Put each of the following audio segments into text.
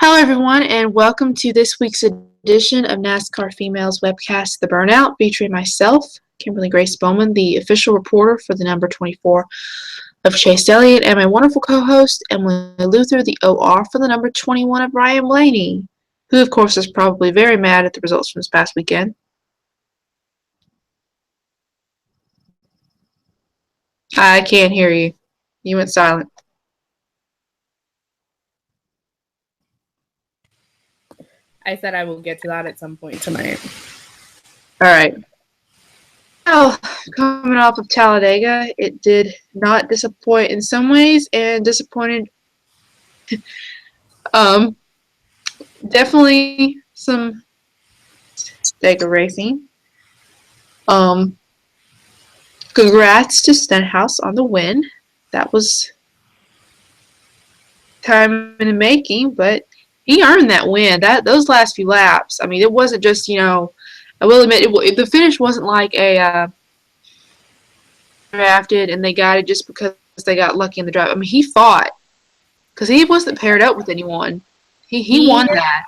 Hello, everyone, and welcome to this week's edition of NASCAR Females webcast, The Burnout, featuring myself, Kimberly Grace Bowman, the official reporter for the number 24 of Chase Elliott, and my wonderful co-host, Emily Luther, the OR for the number 21 of Ryan Blaney, who, of course, is probably very mad at the results from this past weekend. I can't hear you. You went silent. I said I will get to that at some point tonight. All right. Well, coming off of Talladega, it did not disappoint in some ways and disappointed definitely some Talladega racing. Congrats to Stenhouse on the win. That was time in the making, but he earned that win. Those last few laps, I mean, it wasn't just, I will admit, the finish wasn't like a drafted and they got it just because they got lucky in the drive. I mean, he fought because he wasn't paired up with anyone. He won that.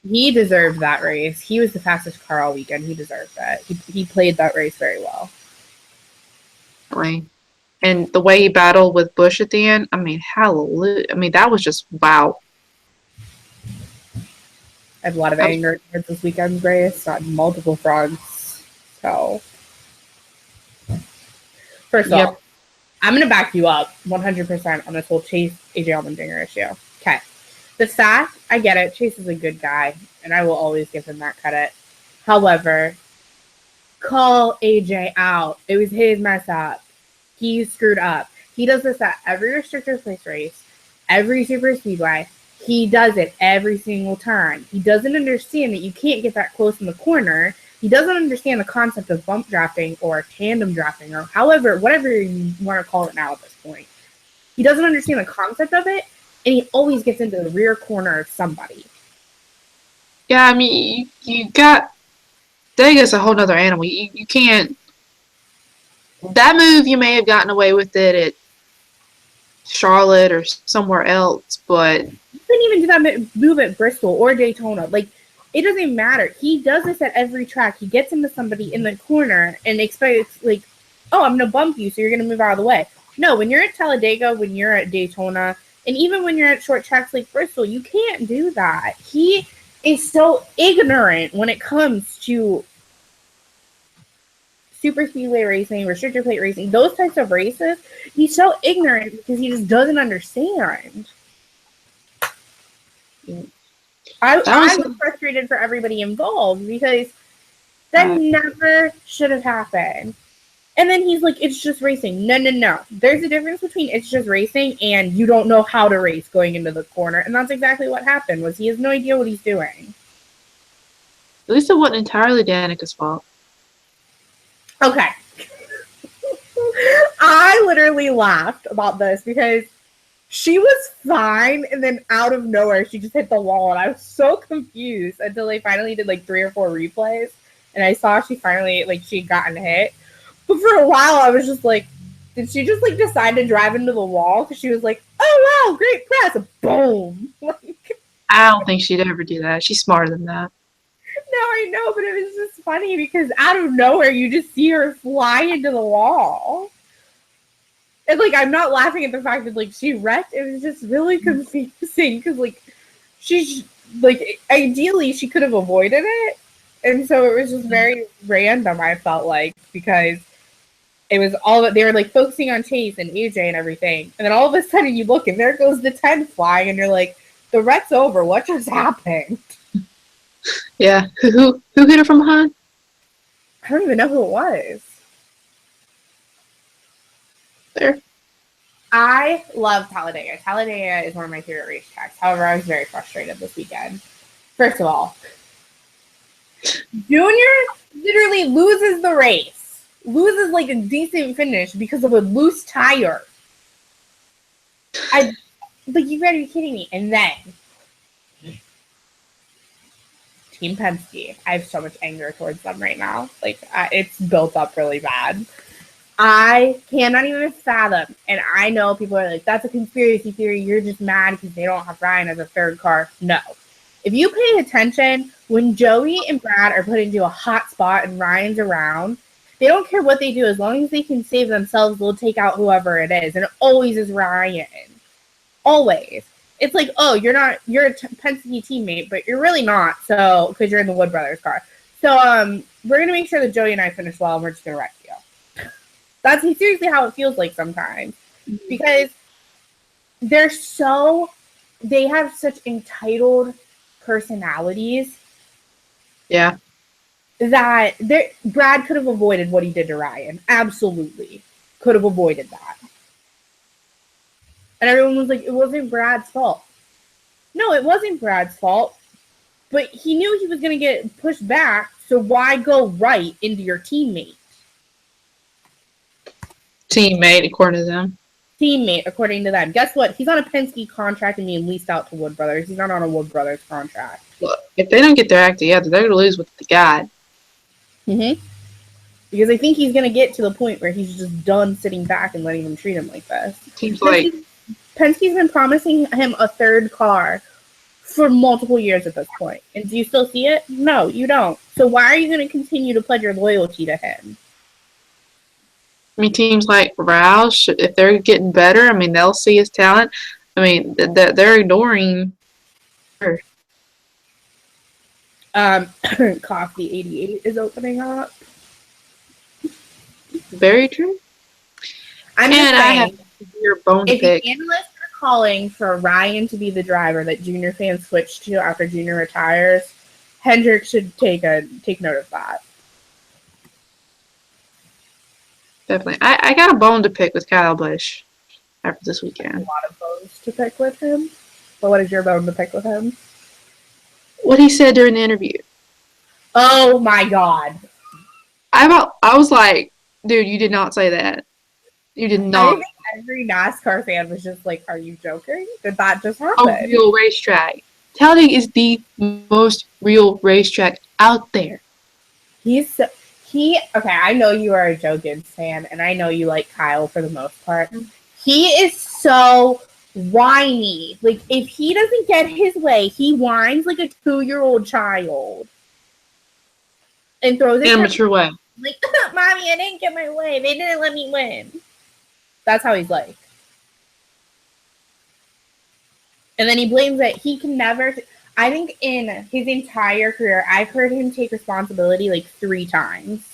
He deserved that race. He was the fastest car all weekend. He deserved that. He played that race very well. And the way he battled with Busch at the end, I mean, hallelujah. I mean, that was just wow. I have a lot of anger towards this weekend's race on multiple fronts. So, first of all, I'm going to back you up 100% on this whole Chase AJ Allmendinger issue. Okay. The fact, I get it, Chase is a good guy, and I will always give him that credit. However, call AJ out. It was his mess up. He screwed up. He does this at every restrictor place race, every super speedway. He does it every single turn. He doesn't understand that you can't get that close in the corner. He doesn't understand the concept of bump drafting or tandem drafting or whatever you want to call it now at this point. He doesn't understand the concept of it, and he always gets into the rear corner of somebody. Yeah, I mean, you got Dega's a whole nother animal. You can't. That move, you may have gotten away with it at Charlotte or somewhere else, but you couldn't even do that move at Bristol or Daytona. Like, it doesn't matter. He does this at every track. He gets into somebody in the corner and expects, like, oh, I'm going to bump you, so you're going to move out of the way. No, when you're at Talladega, when you're at Daytona, and even when you're at short tracks like Bristol, you can't do that. He is so ignorant when it comes to super speedway racing, restrictor plate racing, those types of races. He's so ignorant because he just doesn't understand. I was frustrated for everybody involved because that never should have happened. And then he's like, it's just racing. No. There's a difference between it's just racing and you don't know how to race going into the corner. And that's exactly what happened, was he has no idea what he's doing. At least it wasn't entirely Danica's fault. Okay. I literally laughed about this because she was fine, and then out of nowhere, she just hit the wall, and I was so confused until they finally did, like, 3 or 4 replays, and I saw she finally, like, she'd gotten hit. But for a while, I was just like, did she just, like, decide to drive into the wall? Because she was like, oh, wow, great press. Boom. I don't think she'd ever do that. She's smarter than that. No, I know, but it was just funny because out of nowhere, you just see her fly into the wall. And, like, I'm not laughing at the fact that, like, she wrecked. It was just really confusing because, like, she's, like, ideally she could have avoided it. And so it was just very random, I felt like, because it was all that they were, like, focusing on Chase and AJ and everything. And then all of a sudden you look and there goes the 10 flying and you're like, the wreck's over. What just happened? Yeah. Who hit her from behind? I don't even know who it was. There. I love Talladega. Talladega is one of my favorite racetracks. However, I was very frustrated this weekend. First of all, Junior literally loses the race. Loses, like, a decent finish because of a loose tire. You gotta be kidding me. And then Team Penske. I have so much anger towards them right now. Like, it's built up really bad. I cannot even fathom, and I know people are like, that's a conspiracy theory, you're just mad because they don't have Ryan as a third car. No. If you pay attention, when Joey and Brad are put into a hot spot and Ryan's around, they don't care what they do. As long as they can save themselves, they'll take out whoever it is. And it always is Ryan. Always. It's like, oh, you're a Penske teammate, but you're really not. So, because you're in the Wood Brothers car. So, we're going to make sure that Joey and I finish well, and we're just going to wreck you. That's seriously how it feels like sometimes. Because they have such entitled personalities. Yeah. That Brad could have avoided what he did to Ryan. Absolutely. Could have avoided that. And everyone was like, it wasn't Brad's fault. No, it wasn't Brad's fault. But he knew he was going to get pushed back, so why go right into your teammate? Teammate, according to them. Teammate, according to them. Guess what? He's on a Penske contract and being leased out to Wood Brothers. He's not on a Wood Brothers contract. Look, if they don't get their act together, they're going to lose with the guy. Mm-hmm. Because I think he's going to get to the point where he's just done sitting back and letting them treat him like this. Seems like Penske's been promising him a third car for multiple years at this point. And do you still see it? No, you don't. So why are you going to continue to pledge your loyalty to him? I mean, teams like Roush, if they're getting better, I mean, they'll see his talent. I mean, they're ignoring her. Coffee 88 is opening up. Very true. I'm just saying, I have your bone to if pick. the analysts are calling for Ryan to be the driver that Junior fans switch to after Junior retires, Hendrick should take note of that. Definitely. I got a bone to pick with Kyle Busch after this weekend. A lot of bones to pick with him. But what is your bone to pick with him? What he said during the interview. Oh my God. I was like, dude, you did not say that. You did not. I think every NASCAR fan was just like, are you joking? Did that just happen? A real racetrack. Talladega is the most real racetrack out there. Okay, I know you are a Joe Gibbs fan, and I know you like Kyle for the most part. He is so whiny. Like, if he doesn't get his way, he whines like a 2-year-old child. And throws it in a mature way. Like, Mommy, I didn't get my way. They didn't let me win. That's how he's like. And then he blames that he can never... I think in his entire career, I've heard him take responsibility like 3 times.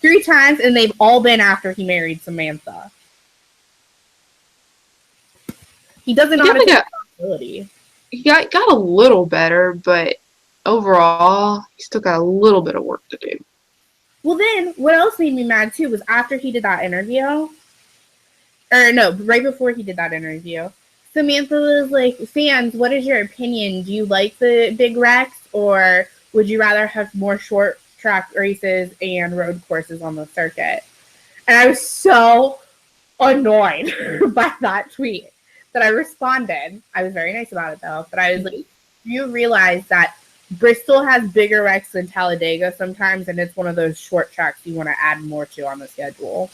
3 times, and they've all been after he married Samantha. He doesn't know how to take responsibility. He got a little better, but overall, he still got a little bit of work to do. Well, then, what else made me mad, too, was after he did that interview. Or, no, right before he did that interview. Samantha was like, fans, what is your opinion? Do you like the big wrecks, or would you rather have more short track races and road courses on the circuit? And I was so annoyed by that tweet that I responded. I was very nice about it, though. But I was like, you realize that Bristol has bigger wrecks than Talladega sometimes, and it's one of those short tracks you want to add more to on the schedule.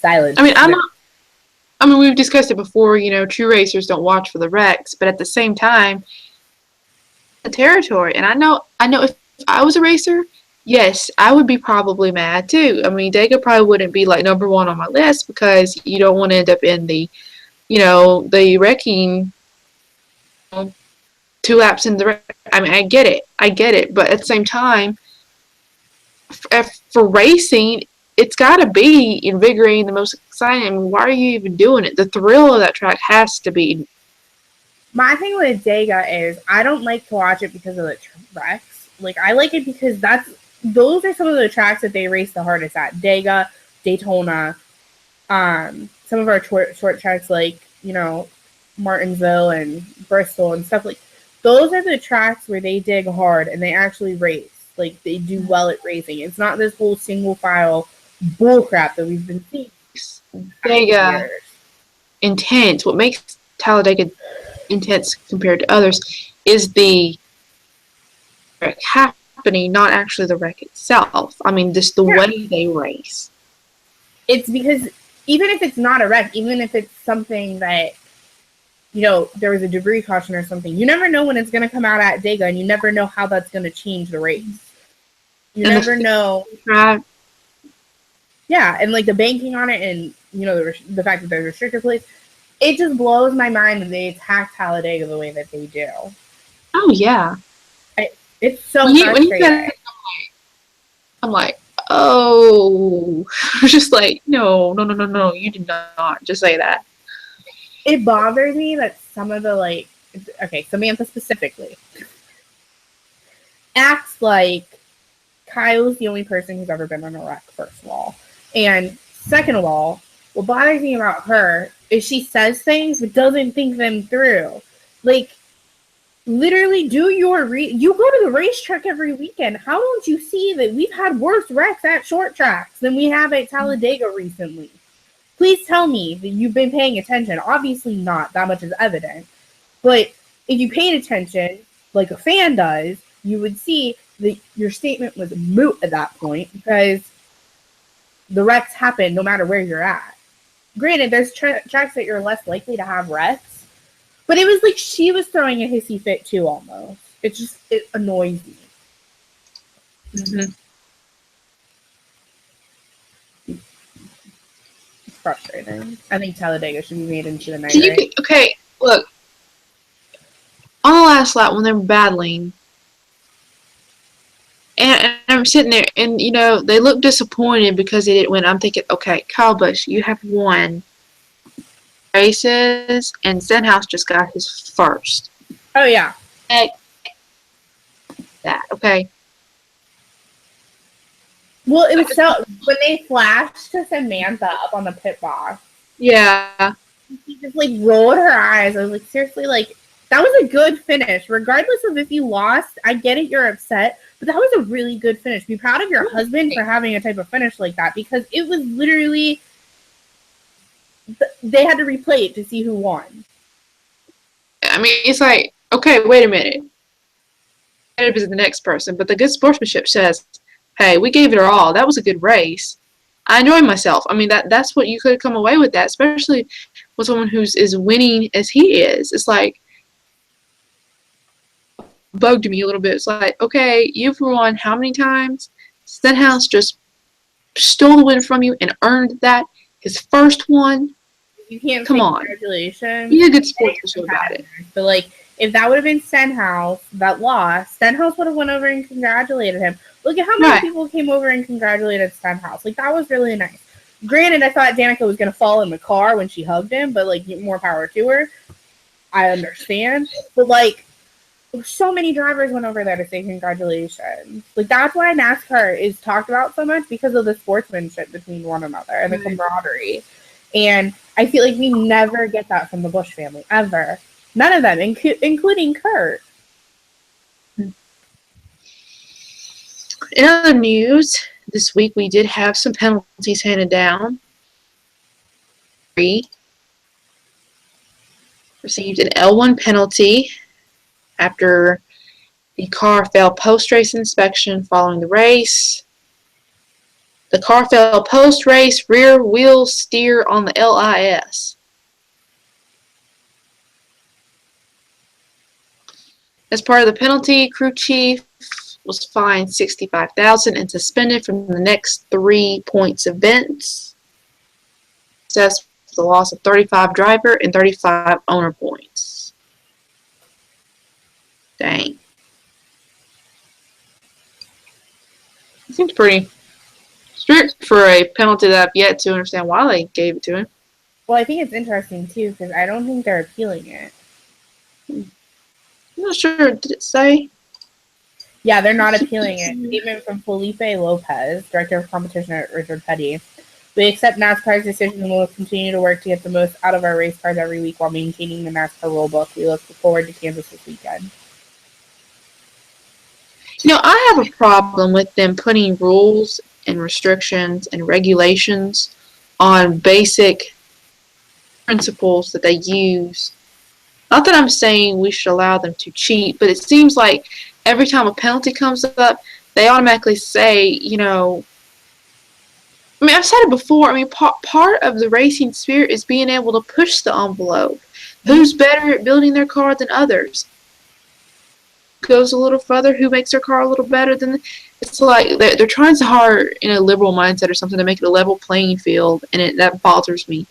Silence. I mean, we've discussed it before, true racers don't watch for the wrecks, but at the same time, the territory. And I know if I was a racer, yes, I would be probably mad too. I mean, Dega probably wouldn't be like number 1 on my list because you don't want to end up in the, the wrecking 2 laps in the wreck. I mean, I get it. But at the same time, for racing, it's got to be invigorating, the most exciting. I mean, why are you even doing it? The thrill of that track has to be. My thing with Dega is I don't like to watch it because of the wrecks. Like, I like it because those are some of the tracks that they race the hardest at. Dega, Daytona, some of our short tracks like, Martinsville and Bristol and stuff like. Those are the tracks where they dig hard and they actually race. Like, they do well at racing. It's not this whole single file bullcrap that we've been seeing. Dega intense. What makes Talladega intense compared to others is the wreck happening, not actually the wreck itself. I mean, just the way they race. it's because even if it's not a wreck, even if it's something that, there was a debris caution or something, you never know when it's going to come out at Dega, and you never know how that's going to change the race. You never know. Right. Yeah, and like the banking on it, and the fact that there's restrictor plates, it just blows my mind that they attack Talladega the way that they do. Oh yeah. It's so frustrating. I'm like, oh, just like, no, you did not just say that. It bothers me that some of the Samantha specifically acts like Kyle's the only person who's ever been in a wreck, first of all. And second of all, what bothers me about her is she says things but doesn't think them through. Like, literally do your you go to the racetrack every weekend. How don't you see that we've had worse wrecks at short tracks than we have at Talladega recently? Please tell me that you've been paying attention. Obviously not. That much is evident. But if you paid attention, like a fan does, you would see that your statement was moot at that point, because the wrecks happen no matter where you're at. Granted, there's tracks that you're less likely to have wrecks, but it was like she was throwing a hissy fit too, almost. It annoys me. Mm-hmm. It's frustrating. I think Talladega should be made into the night race. Okay, look. On the last lap when they were battling, and I'm sitting there, and they look disappointed because they didn't win. I'm thinking, okay, Kyle Busch, you have won races, and Stenhouse just got his first. Oh yeah. That okay. Well, it was so when they flashed to Samantha up on the pit box. Yeah. She just rolled her eyes. I was like, seriously, that was a good finish. Regardless of if you lost, I get it, you're upset, but that was a really good finish. Be proud of your husband for having a type of finish like that, because it was literally, they had to replay it to see who won. I mean, it's like, okay, wait a minute. It was the next person, but the good sportsmanship says, hey, we gave it our all. That was a good race. I enjoyed myself. I mean, that's what you could come away with that, especially with someone who's as winning as he is. It's like, bugged me a little bit. It's like, okay, you've won how many times? Stenhouse just stole the win from you and earned that. His first one. You can't come say on. Congratulations. Be a good sportsmanship about it. But if that would have been Stenhouse that lost, Stenhouse would have went over and congratulated him. Look at how many people came over and congratulated Stenhouse. That was really nice. Granted, I thought Danica was going to fall in the car when she hugged him, but more power to her. I understand. But so many drivers went over there to say congratulations. That's why NASCAR is talked about so much, because of the sportsmanship between one another and the camaraderie. And I feel like we never get that from the Busch family, ever. None of them, including Kurt. In other news, this week we did have some penalties handed down. Received an L1 penalty after the car failed post-race inspection following the race. The car failed post-race rear wheel steer on the LIS. As part of the penalty, crew chief was fined $65,000 and suspended from the next 3 points events. Assessed with the loss of 35 driver and 35 owner points. Dang. It seems pretty strict for a penalty that I've yet to understand why they gave it to him. Well, I think it's interesting, too, because I don't think they're appealing it. I'm not sure. Did it say? Yeah, they're not appealing it. Statement from Felipe Lopez, director of competition at Richard Petty. We accept NASCAR's decision and will continue to work to get the most out of our race cars every week while maintaining the NASCAR rulebook. We look forward to Kansas this weekend. I have a problem with them putting rules and restrictions and regulations on basic principles that they use. Not that I'm saying we should allow them to cheat, but it seems like every time a penalty comes up, they automatically say, I mean, I've said it before. I mean, part of the racing spirit is being able to push the envelope. Who's better at building their car than others? Goes a little further. Who makes their car a little better than? It's like they're trying so hard in a liberal mindset or something to make it a level playing field, and that bothers me.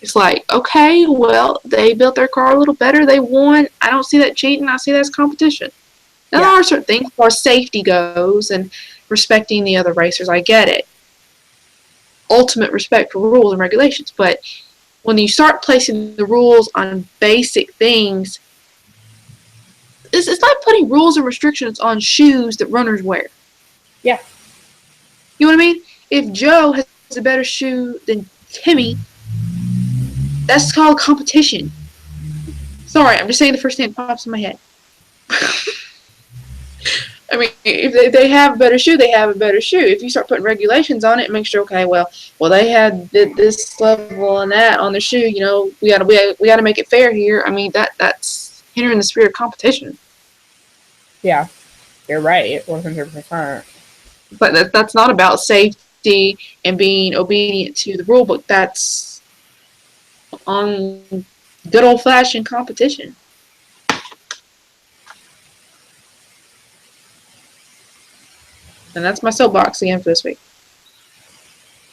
It's like, okay, well, they built their car a little better. They won. I don't see that cheating. I see that as competition. Now, there are certain things as far as safety goes and respecting the other racers. I get it. Ultimate respect for rules and regulations. But when you start placing the rules on basic things, it's like putting rules and restrictions on shoes that runners wear. Yeah. You know what I mean? If Joe has a better shoe than Timmy, that's called competition. Sorry, I'm just saying the first thing that pops in my head. I mean, if they have a better shoe, they have a better shoe. If you start putting regulations on it, it makes you okay. Well, they had this level and that on their shoe. You know, we gotta make it fair here. I mean, that's hindering the spirit of competition. Yeah, you're right, 100%. But that's not about safety and being obedient to the rule book. That's on good old fashioned competition. And that's my soapbox again for this week.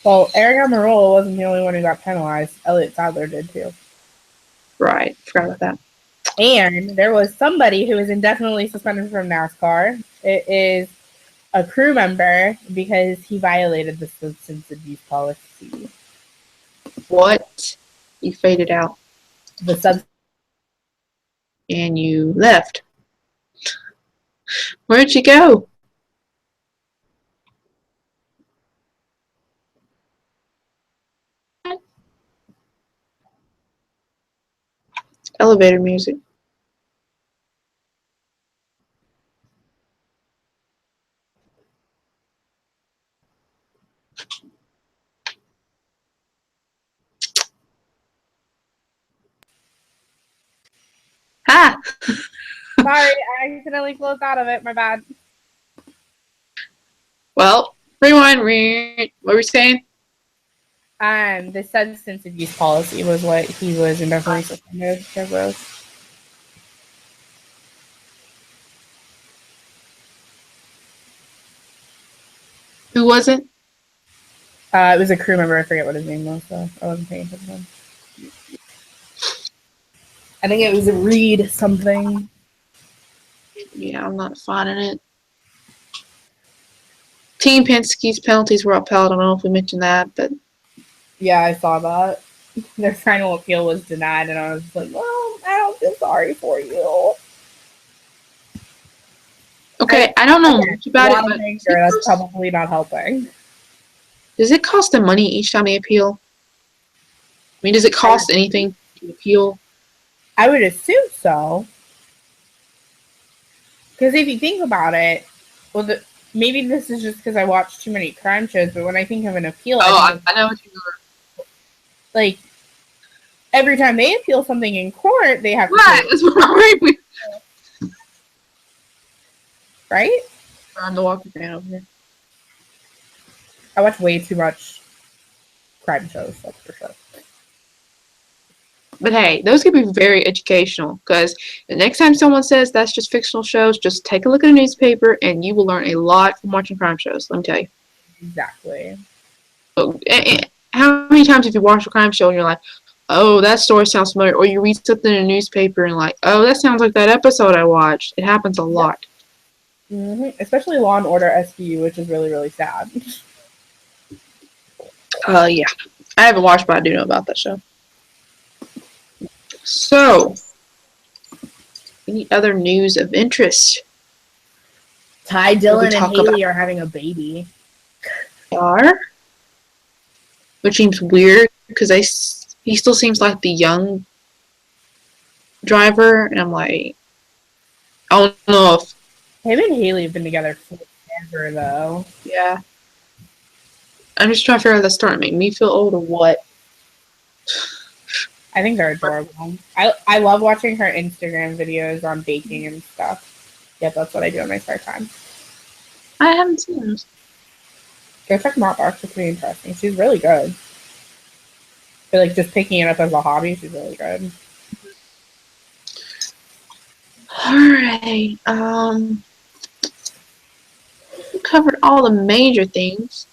Well, Eric Almirola wasn't the only one who got penalized. Elliott Sadler did too. Right. Forgot about that. And there was somebody who was indefinitely suspended from NASCAR. It is a crew member because he violated the substance abuse policy. What? You faded out. And you left. Where'd you go? Elevator music. Ha! Sorry, I accidentally closed out of it. My bad. Well, rewind. What were you saying? The substance abuse policy was what he was indefinitely suspended because of. Who was it? It was a crew member. I forget what his name was, so I wasn't paying attention. I think it was a Reed something. Yeah, I'm not finding it. Team Penske's penalties were upheld. I don't know if we mentioned that, but yeah, I saw that. Their final appeal was denied, and I was like, well, I don't feel sorry for you. Okay, I don't know much about it, but that's probably not helping. Does it cost them money each time they appeal? I mean, does it cost anything to appeal? I would assume so. Because if you think about it, well, maybe this is just because I watch too many crime shows, but when I think of an appeal, I know what you were. Like, every time they appeal something in court, they have to. Right, that's what I'm agreeing with. Right? I'm the Walker fan over here. I watch way too much crime shows, that's for sure. But hey, those could be very educational because the next time someone says that's just fictional shows, just take a look at a newspaper and you will learn a lot from watching crime shows. Let me tell you. Exactly. How many times have you watched a crime show and you're like, oh, that story sounds familiar? Or you read something in a newspaper and like, oh, that sounds like that episode I watched. It happens a lot. Mm-hmm. Especially Law and Order SVU, which is really, really sad. Yeah. I haven't watched, but I do know about that show. So, any other news of interest? Ty Dillon and Haley are having a baby. They are? Which seems weird because he still seems like the young driver, and I'm like, I don't know if him and Haley have been together forever, though. Yeah. I'm just trying to figure out that starting to make me feel old or what. I think they're adorable. I love watching her Instagram videos on baking and stuff. Yeah, that's what I do in my spare time. I haven't seen those. Go check them out. They're actually pretty interesting. She's really good. But like just picking it up as a hobby, she's really good. Alright, we covered all the major things.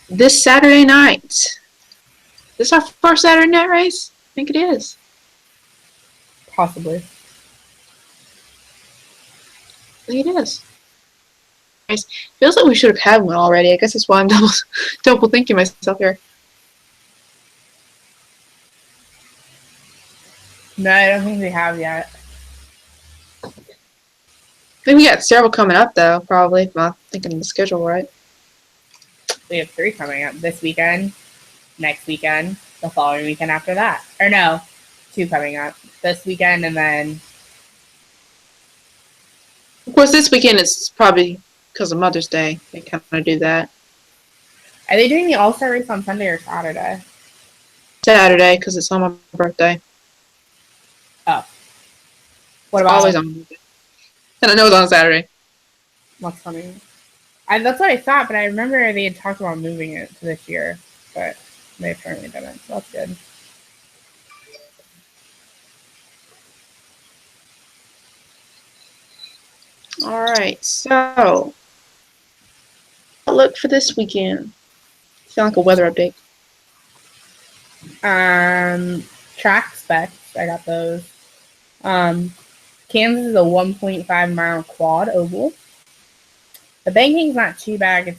This Saturday night. This is our first Saturday night race? I think it is. Possibly. I think it is. Feels like we should have had one already. I guess that's why I'm double thinking myself here. No, I don't think we have yet. I think we got several coming up though, probably, if I'm thinking of the schedule right. We have 3 coming up this weekend, next weekend, the following weekend after that. Or no, 2 coming up. This weekend and then... Of course, this weekend is probably because of Mother's Day. They kind of do that. Are they doing the All-Star race on Sunday or Saturday? Saturday, because it's on my birthday. Oh. What about... Always on my birthday. And I know it's on Saturday. What's coming? That's what I thought, but I remember they had talked about moving it to this year, but they apparently didn't, so that's good. Alright, so look for this weekend. Sound like a weather update. Track specs, I got those. Kansas is a 1.5 mile quad oval. The banking's not too bad.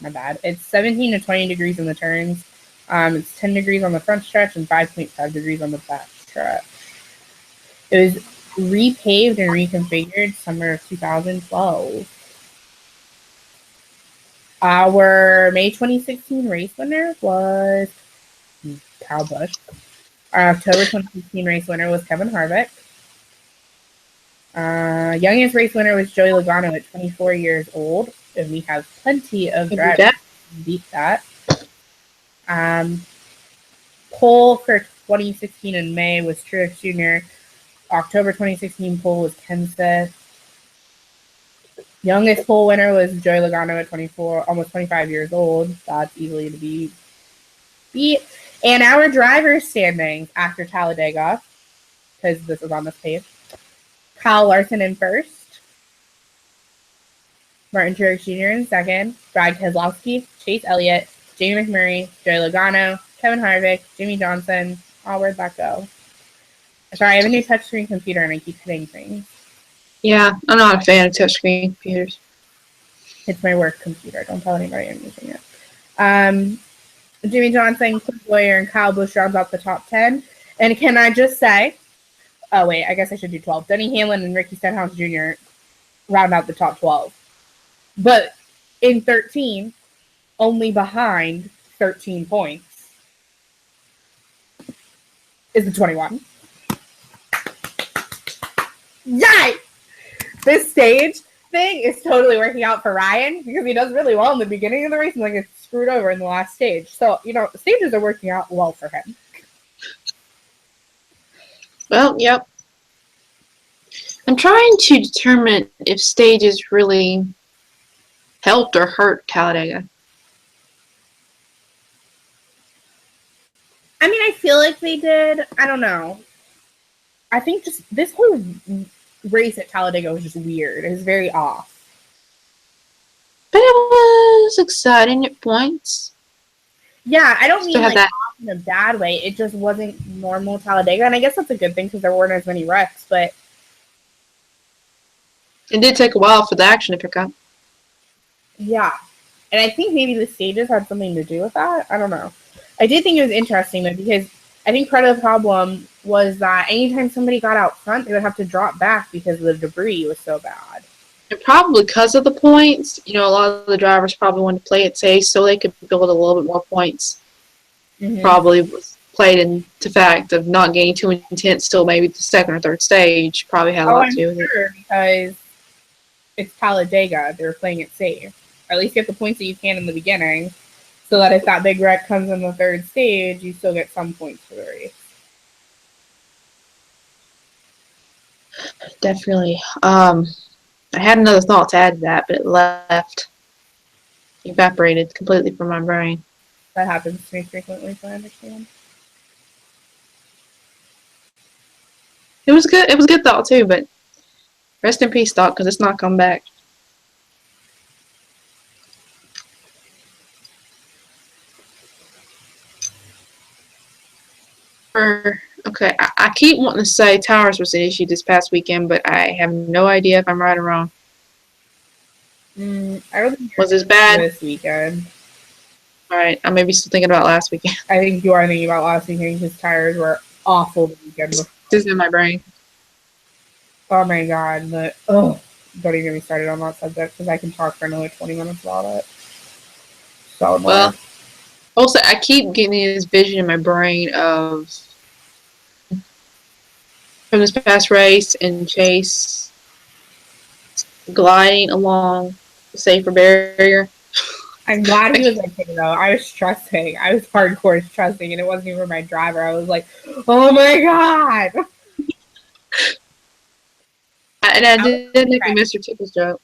My bad. It's 17 to 20 degrees in the turns. It's 10 degrees on the front stretch and 5.5 degrees on the back stretch. It was repaved and reconfigured summer of 2012. Our May 2016 race winner was Kyle Busch. Our October 2016 race winner was Kevin Harvick. Youngest race winner was Joey Logano at 24 years old, and we have plenty of drivers to beat that. Pole for 2016 in May was Truex Jr. October 2016 pole was Kenseth. Youngest pole winner was Joey Logano at 24, almost 25 years old. That's easily to be beat. And our driver standings after Talladega, because this is on this page. Kyle Larson in first. Martin Truex Jr. in second. Brad Keselowski, Chase Elliott, Jamie McMurray, Joey Logano, Kevin Harvick, Jimmy Johnson. Oh, where'd that go? Sorry, I have a new touchscreen computer and I keep hitting things. Yeah, I'm not a fan of touchscreen computers. It's my work computer. Don't tell anybody I'm using it. Jimmy Johnson, Cliff Bowyer, and Kyle Busch rounds out the top 10. And can I just say, oh wait, I guess I should do 12. Denny Hamlin and Ricky Stenhouse Jr. round out the top 12. But in 13, only behind 13 points is the 21. Yay! This stage thing is totally working out for Ryan because he does really well in the beginning of the race and then gets screwed over in the last stage. So, stages are working out well for him. Well, yep. I'm trying to determine if stages really helped or hurt Talladega. I mean, I feel like they did. I don't know. I think just this whole race at Talladega was just weird. It was very off. But it was exciting at points. Yeah, I don't mean like that off in a bad way. It just wasn't normal Talladega, and I guess that's a good thing because there weren't as many wrecks. But it did take a while for the action to pick up. Yeah, and I think maybe the stages had something to do with that. I don't know. I did think it was interesting though because I think part of the problem was that anytime somebody got out front, they would have to drop back because the debris was so bad. And probably because of the points, a lot of the drivers probably wanted to play it safe so they could build a little bit more points. Mm-hmm. Probably was played into the fact of not getting too intense till maybe the second or third stage. Probably had a lot to do with it. Because it's Talladega, they're playing it safe. Or at least get the points that you can in the beginning, so that if that big wreck comes in the third stage, you still get some points for the race. Definitely. I had another thought to add to that, but it left. Evaporated completely from my brain. That happens to me frequently, so I understand. It was good. It was a good thought too, but rest in peace, thought, because it's not come back. Okay, I keep wanting to say towers was an issue this past weekend, but I have no idea if I'm right or wrong. I don't think Was this bad? this weekend. All right, I may be still thinking about last weekend. I think you are thinking about last weekend because tires were awful the weekend before. This is in my brain. Oh my god, don't even get me started on that subject because I can talk for another 20 minutes about it. So annoying. Well, also, I keep getting this vision in my brain of from this past race and Chase gliding along the safer barrier. I'm glad he was okay though. I was trusting. I was hardcore trusting, and it wasn't even my driver. I was like, "Oh my god!" And I did make a Mr. Tickles joke.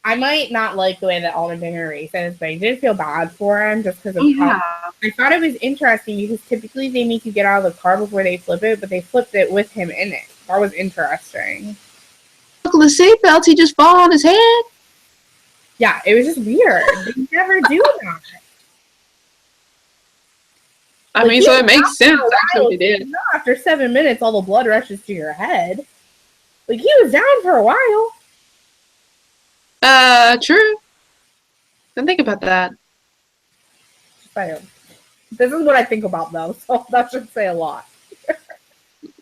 I might not like the way that Allmendinger races, but I did feel bad for him just because of how I thought it was interesting because typically they make you get out of the car before they flip it, but they flipped it with him in it. That was interesting. Look at the seatbelts, he just fall on his head. Yeah, it was just weird. They never do that. I mean, so it makes sense actually what they did. After 7 minutes, all the blood rushes to your head. Like, he was down for a while. True. Didn't think about that. This is what I think about, though, so that should say a lot.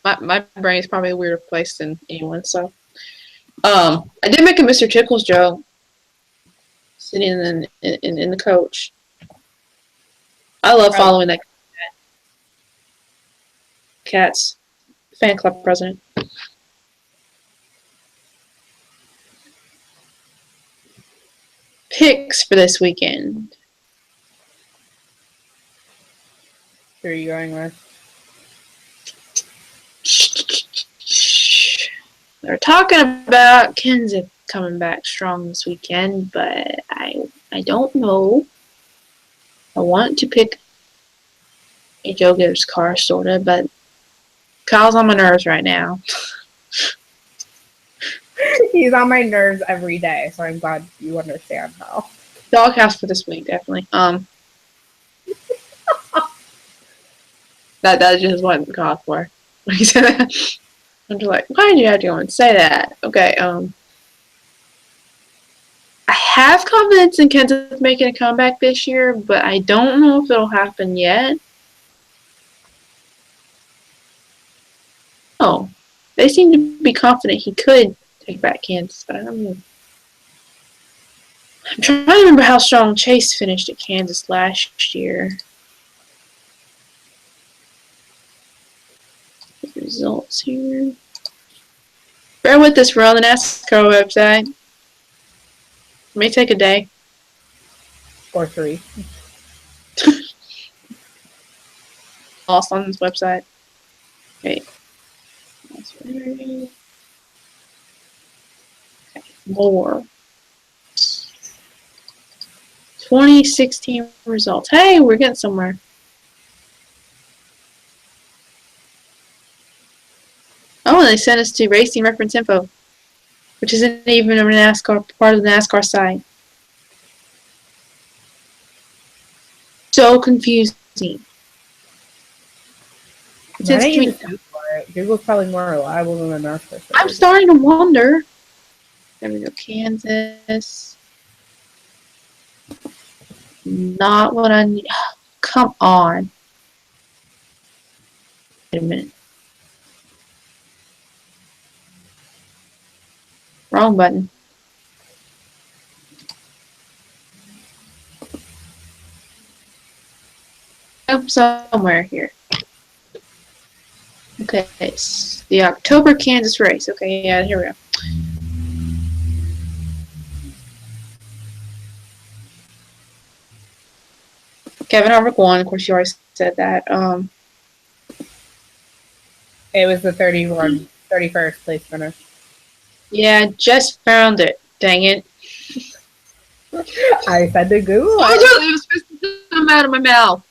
My brain is probably a weirder place than anyone, so. I did make a Mr. Tickles joke sitting in the coach. I love following that Cat's fan club president. Picks for this weekend. Who are you going with? They're talking about Kenseth coming back strong this weekend, but I don't know. I want to pick a Joe Gibbs car, sorta, but Kyle's on my nerves right now. He's on my nerves every day, so I'm glad you understand how. Doghouse for this week, definitely. That just wasn't called for. When he said that, I'm just like, why did you have to go and say that? Okay, I have confidence in Kenseth making a comeback this year, but I don't know if it'll happen yet. Oh, they seem to be confident he could take back Kansas, but I don't know. I'm trying to remember how strong Chase finished at Kansas last year. The results here. Bear with us, we're on the NASCAR website. It may take a day. Or 3. Lost on this website. Okay. Okay. More. 2016 results. Hey, we're getting somewhere. Oh, they sent us to Racing Reference Info, which isn't even a NASCAR part of the NASCAR site. So confusing. Google's probably more reliable than the NASCAR. I'm starting to wonder. There we go, Kansas. Not what I need. Come on. Wait a minute. Wrong button. Oh, somewhere here. Okay, it's the October Kansas race. Okay, yeah, here we go. Kevin Harvick won. Of course, you already said that. It was the 31st place finish. Yeah, just found it. Dang it. I said to Google I it. thought it was supposed to come out of my mouth.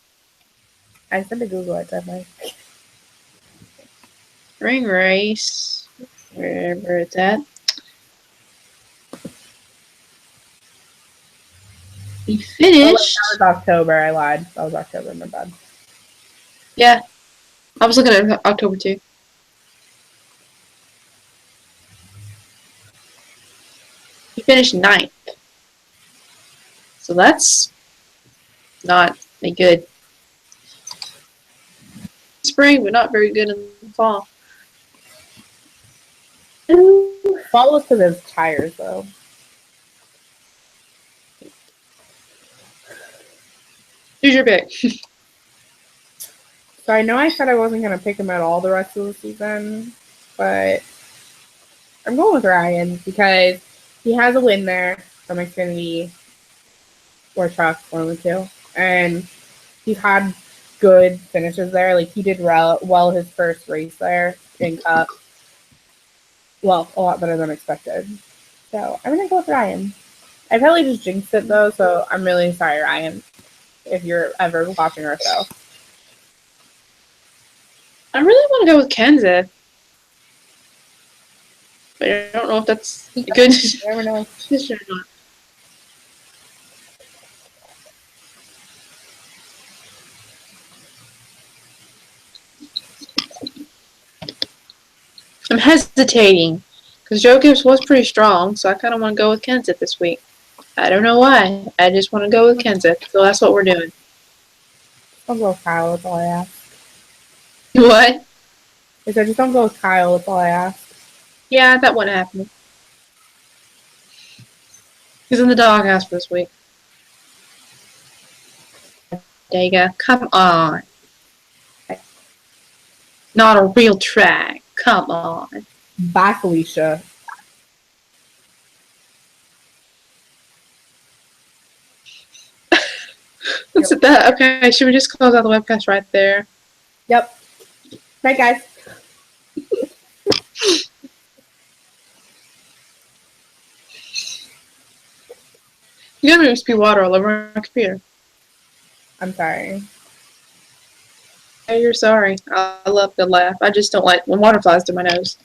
I said to Google it, definitely. Ring race. Wherever it's at. We Oh, wait, finished. that was October. I lied. That was October, my bad. Yeah. I was looking at October 2. He finished 9th. So that's not a good spring, but not very good in the fall. Fall was because of his tires, though. Who's your pick? So I know I said I wasn't going to pick him at all the rest of the season, but I'm going with Ryan because he has a win there from Xfinity or Truck, one of the two. And he's had good finishes there. Like, he did well his first race there in Cup. Well, a lot better than expected. So I'm going to go with Ryan. I probably just jinxed it, though, so I'm really sorry, Ryan, if you're ever watching our show. I really want to go with Kenseth. But I don't know if that's a good You never know. decision or not. I'm hesitating because Joe Gibbs was pretty strong, so I kind of want to go with Kenseth this week. I don't know why. I just want to go with Kenseth, so that's what we're doing. Don't go with Kyle, that's all I ask. What? I said, just don't go with Kyle, that's all I ask. Yeah, that wouldn't happen. He's in the doghouse for this week. There you go. Come on. Not a real track. Come on. Bye, Felicia. Look at that. Okay, should we just close out the webcast right there? Yep. Bye, guys. You're gonna make me spew water all over my computer. I'm sorry. Hey, you're sorry. I love the laugh. I just don't like when water flies through my nose.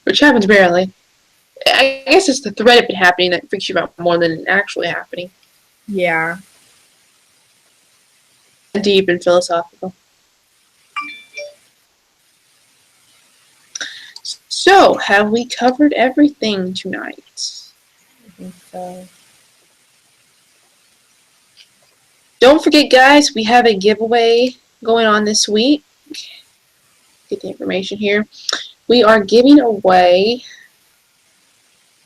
Which happens rarely. I guess it's the threat of it happening that freaks you out more than it actually happening. Yeah. Deep and philosophical. So, have we covered everything tonight? I think so. Don't forget, guys, we have a giveaway going on this week. Get the information here. We are giving away,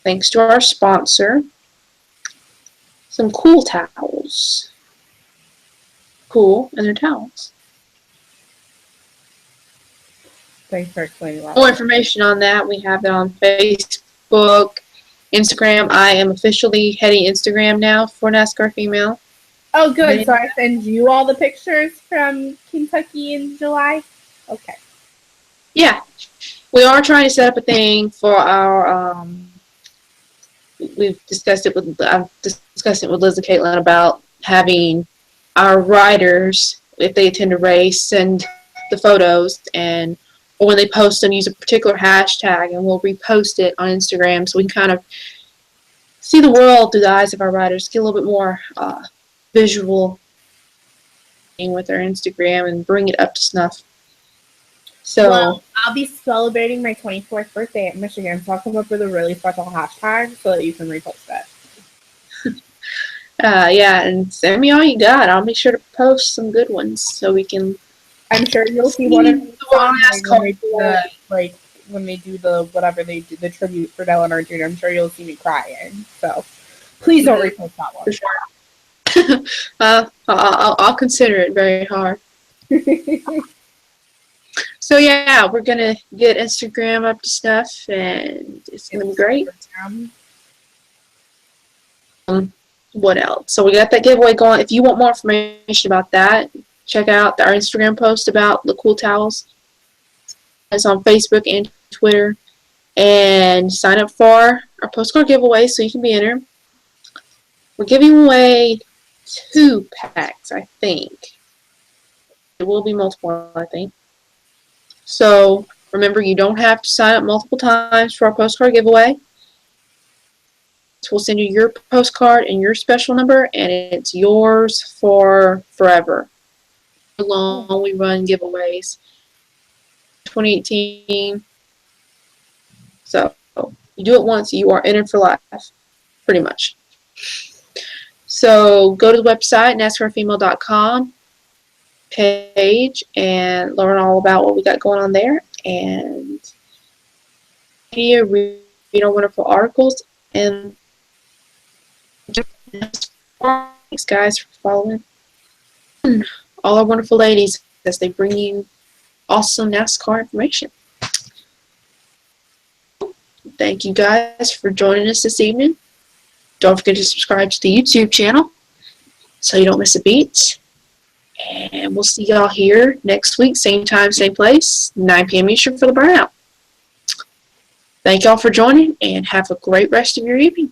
thanks to our sponsor, some cool towels. Cool, and they're towels. Thanks for explaining that. More information on that, we have it on Facebook, Instagram. I am officially heading Instagram now for NASCAR Female. Oh, good. So I send you all the pictures from Kentucky in July? Okay. Yeah. We are trying to set up a thing for our, I've discussed it with Liz and Caitlin about having our riders, if they attend a race, send the photos, and or when they post them, use a particular hashtag, and we'll repost it on Instagram so we can kind of see the world through the eyes of our riders, get a little bit more visual with our Instagram and bring it up to snuff. So, well, I'll be celebrating my 24th birthday at Michigan, so I'll come up with a really special hashtag so that you can repost it. yeah, and send me all you got. I'll make sure to post some good ones so we can. I'm sure you'll see one of these when they do the whatever they do, the tribute for Dale Earnhardt Jr. I'm sure you'll see me crying. So please don't repost that one. For sure. I'll consider it very hard. So yeah, we're gonna get Instagram up to snuff, and it's gonna be great. What else? So we got that giveaway going. If you want more information about that, check out our Instagram post about the cool towels. us on Facebook and Twitter, and sign up for our postcard giveaway so you can be entered. We're giving away 2 packs, I think. It will be multiple, I think. So remember, you don't have to sign up multiple times for our postcard giveaway. We'll send you your postcard and your special number, and it's yours for forever. Long we run giveaways. 2018. So you do it once, you are entered for life, pretty much. So go to the website, NASCARfemale.com page, and learn all about what we got going on there. And read our wonderful articles. And thanks, guys, for following all our wonderful ladies as they bring you awesome NASCAR information. Thank you guys for joining us this evening. Don't forget to subscribe to the YouTube channel so you don't miss a beat. And we'll see y'all here next week, same time, same place, 9 p.m. Eastern for the Burnout. Thank y'all for joining, and have a great rest of your evening.